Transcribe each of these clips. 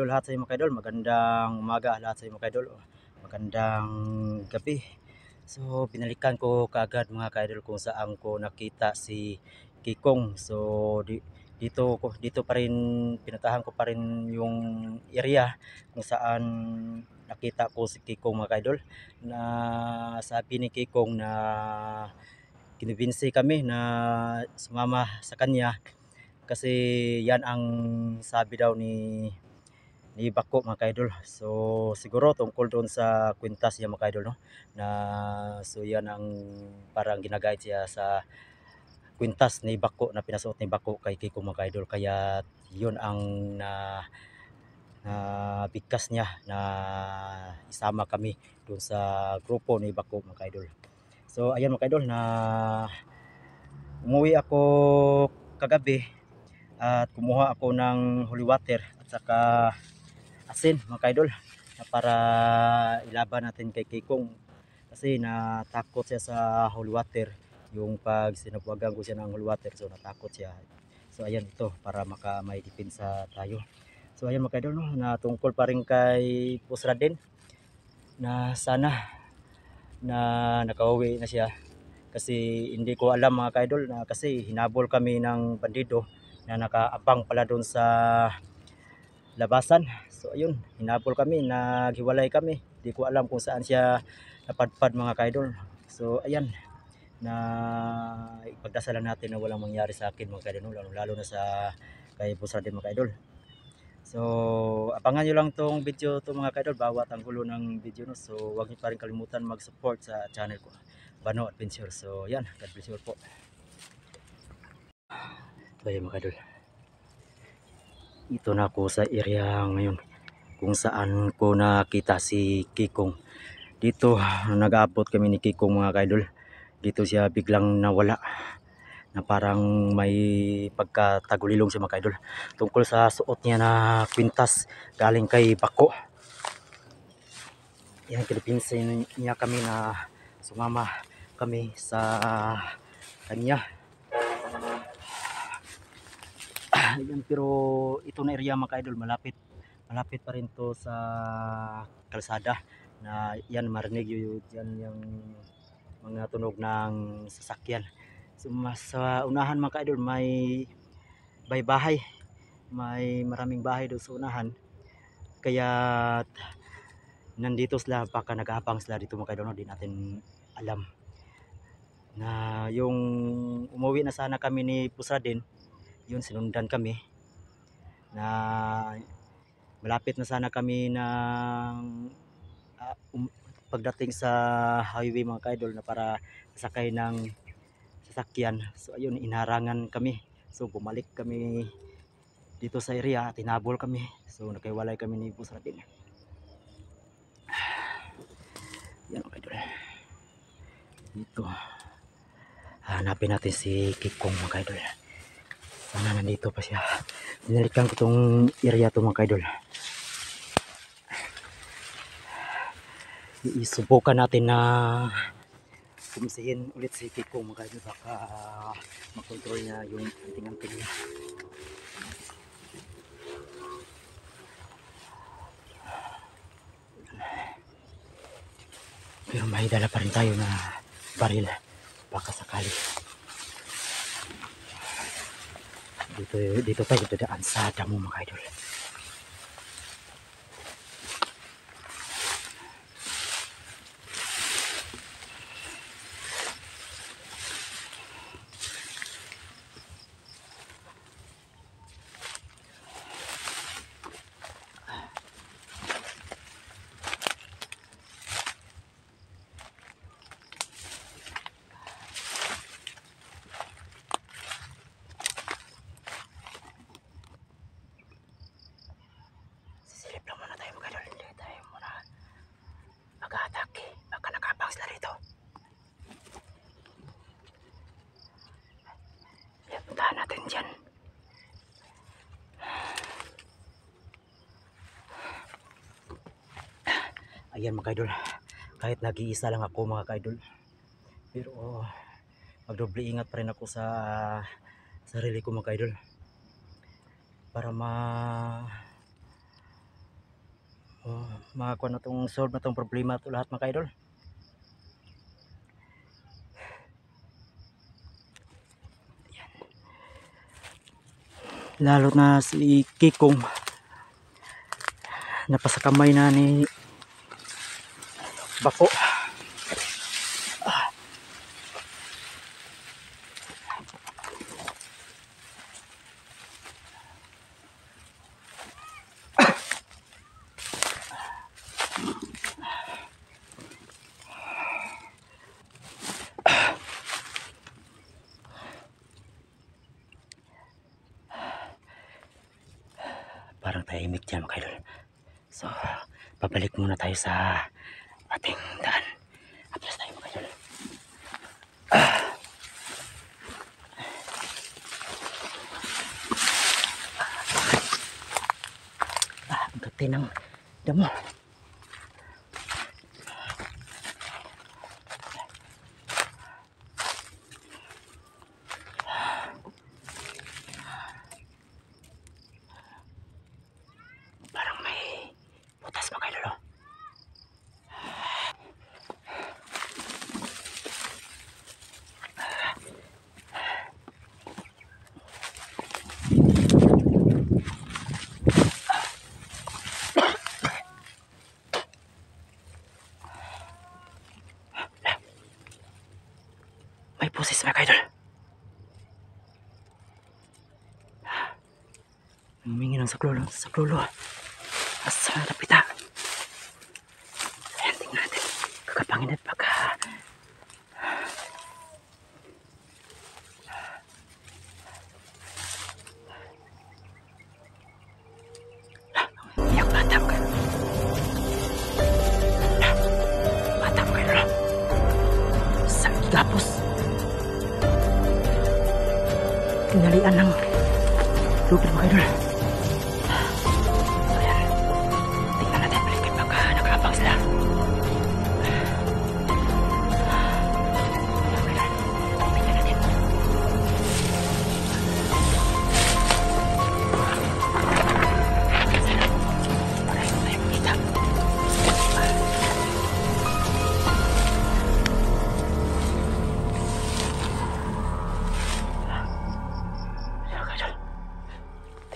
lahat sa inyo mga kaidol, magandang umaga lahat sa inyo mga kaidol, magandang gabi. So binalikan ko kaagad mga kaidol kung saan ko nakita si Kikong. So dito pa rin pinuntahan ko pa rin yung area kung saan nakita ko si Kikong mga kaidol, na sabi ni Kikong na kinubinsi kami na sumama sa kanya kasi yan ang sabi daw ni Bako mga kaidol. So siguro tungkol doon sa kwintas niya mga kaidol, no, na so yan ang parang ginaguide siya sa kwintas ni Bako na pinasuot ni Bako kay Kiko mga kaidol, kaya yun ang na bigkas niya na isama kami doon sa grupo ni Bako mga kaidol. So ayan mga kaidol, na umuwi ako kagabi at kumuha ako ng holy water at saka asin mga kaidol, na para ilaban natin kay Kikong kasi natakot siya sa holy water. Yung pag sinabuagan ko siya ng holy water, so natakot siya. So ayan, ito para may depensa tayo. So ayan mga kaidol, no, na tungkol pa rin kay Pusradin, na sana na nakauwi na siya kasi hindi ko alam mga kaidol, na kasi hinabol kami ng bandido na nakaabang pala doon sa labasan. So ayun, hinabol kami, naghiwalay kami, hindi ko alam kung saan siya napadpad mga kaidol. So ayan, na ipagdasalan natin na walang mangyari sa akin mga kaidol, lalo na sa kay Pusradin mga kaidol. So abangan nyo lang tong video to mga kaidol, bawat ang gulo ng video, no. So huwag niyo pa rin kalimutan mag-support sa channel ko, Bano Adventure. So yan, God bless you po. So yan mga kaidol, ito na ako sa area ngayon kung saan ko nakita si Kikong. Dito nag-aabot kami ni Kikong mga kaidol. Dito siya biglang nawala, na parang may pagkatagulilong siya mga kaidol tungkol sa suot niya na kwintas galing kay Bako. Yan, kinipinsin niya kami na sumama kami sa kanya. Yan, pero ito na area mga kaidol, malapit pa rin to sa kalsada, na yan marinig yun yan yung mga tunog ng sasakyan. So sa unahan mga kaidol may bahay, may maraming bahay doon sa unahan, kaya nandito sila, baka nag-aabang sila dito mga kaidol, no? Di natin alam na yung umuwi na sana kami ni Pusradin, yun sinundan kami na malapit na sana kami ng pagdating sa highway mga kaidol, na para sakay ng sasakyan. So ayun, inarangan kami, so bumalik kami dito sa area at hinabol kami. So nakaiwalay kami ni Pusradin. Yan mga kaidol, dito hanapin natin si Kikong mga kaidol. Sana nandito pa siya. Binalikan ko tong area to mga kaidol. Isubukan natin na kumisihin ulit si Kikong mga kaidol, baka makontrol niya yung anting-anting niya. Pero may dala pa rin tayo na baril, baka sakali. Dito tayo dadaan sa damo mga kaidol. Natin dyan. Ayan mga kaidol, kahit nag-iisa lang ako mga kaidol, pero magdoble ingat pa rin ako sa sarili ko mga kaidol, para Oh, makakuha na tong solve na tong problema to lahat mga ka-idol. Lalo na si Kikong napasakamay na ni Bako. Parang tahimik dyan mga idol. So, pabalik muna tayo sa ating daan. Atras tayo mga idol. Ang gati ng damo. Parang may butas mga idol. May pusis mga idol. Humingi ng saklolo. Asa na napita. Ayan, tingnan natin. Kakapangin at baka iyak bata ka. Bata ka na. Sa igapos. Tinalian ng lupit mga idol. So yan. Tingnan natin balik baka nakaabang sila. Tingnan natin. Para hindi tayo makita.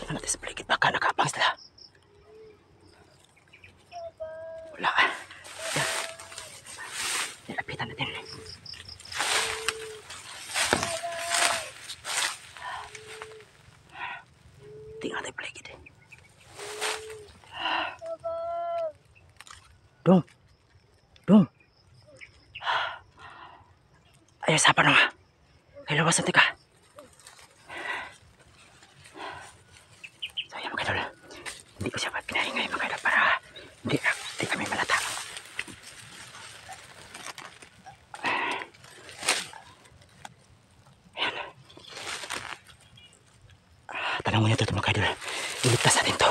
Tingnan natin sa paligid baka nakaabang sila. Wala. Yan. Nilapitan natin. Tingnan natin paligid. Dong. Ay, sapa na nga. Kailawasan tika. So yan mga idol. Hindi ko siya pinahingay mga idol para hindi kami malata. Ayan. Tanong mo nito mga idol. Iligtas natin to.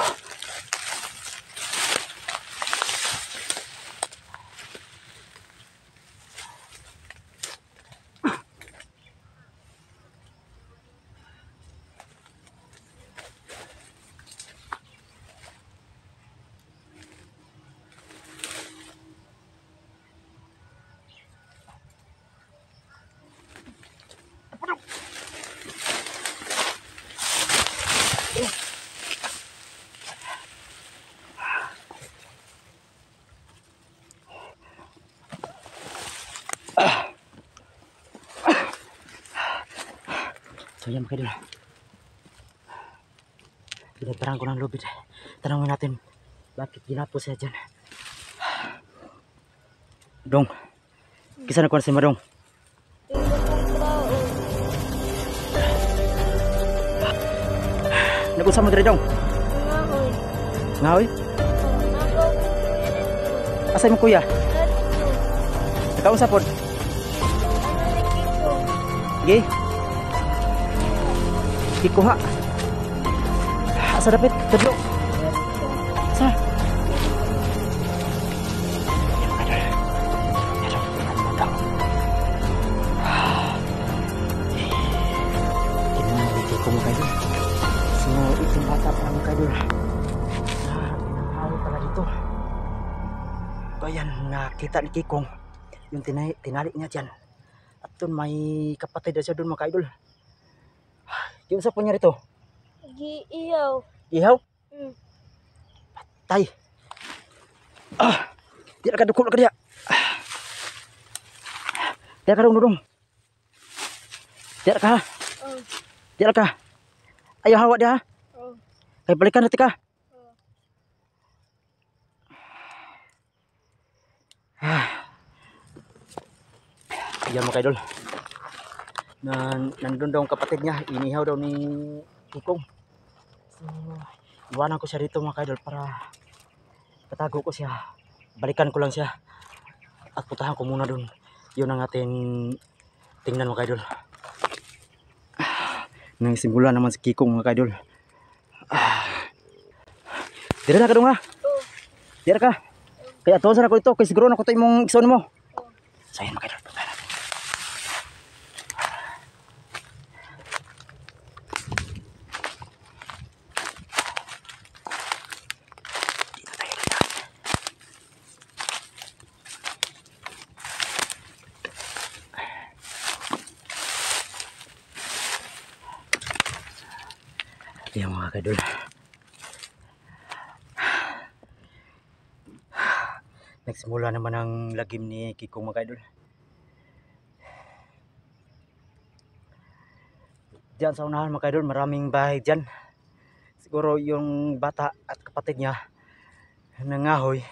So yan mga idol. Pinagparang ko ng lubid. Tanongin natin bakit ginapos siya dyan. Dong, kisa na kuha si Madong. Nag-usap mo dito Dong? Ngaoy? Asay mo kuya? Nakausap po? Sige. Ikuha. Asa dapat? Tadlo. Asa? Kinamiti ko mo kayo. So, itong bata pa mo kayo. Pinanghalo pala dito. ayan, nakita ni Kikong yung tinali niya dyan. At doon may kapatid na siya doon mga ka-idol. Yung sa po niya rito? Giihaw. Ihaw? Mm. Patay. Di ka dukol ka diya. Di ka dong. Di ka. Oh. Di ka. Ayaw hawa dia. Oh. Kay balikan natin ka. Yan mga idol. Nandun daw ang kapatid niya. Inihaw daw ni Kikong. So, iwanan ko siya dito mga idol para patago ko siya. Balikan ko lang siya. At putahan ko muna dun. Yun ang ating tingnan mga idol. Nangsimula naman si Kikong mga idol. Dira na ka dong ha? Oh. Dira ka. Kaya tuwasan ako ito. Kaya siguro na ko ito yung ikson mo. So yan mga idol. Ayan mga kadol. Nagsimula naman ang lagim ni Kikong mga kadol. Diyan sa unahan mga kadol, maraming bahay dyan. Siguro yung bata at kapatid niya nangahoy.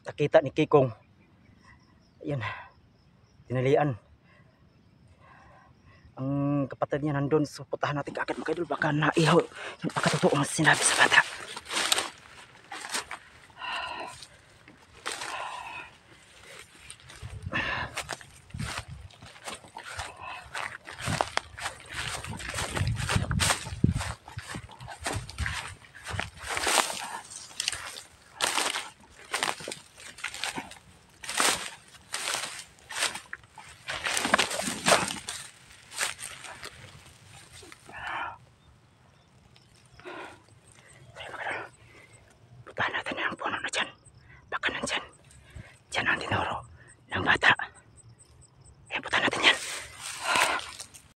Nakita ni Kikong. Ayan. Tinalian. Ang kapatid niya nandun, so putahan natin kaagad mga idol, baka naihaw yung pagkatotoo ang sinabi sa bata.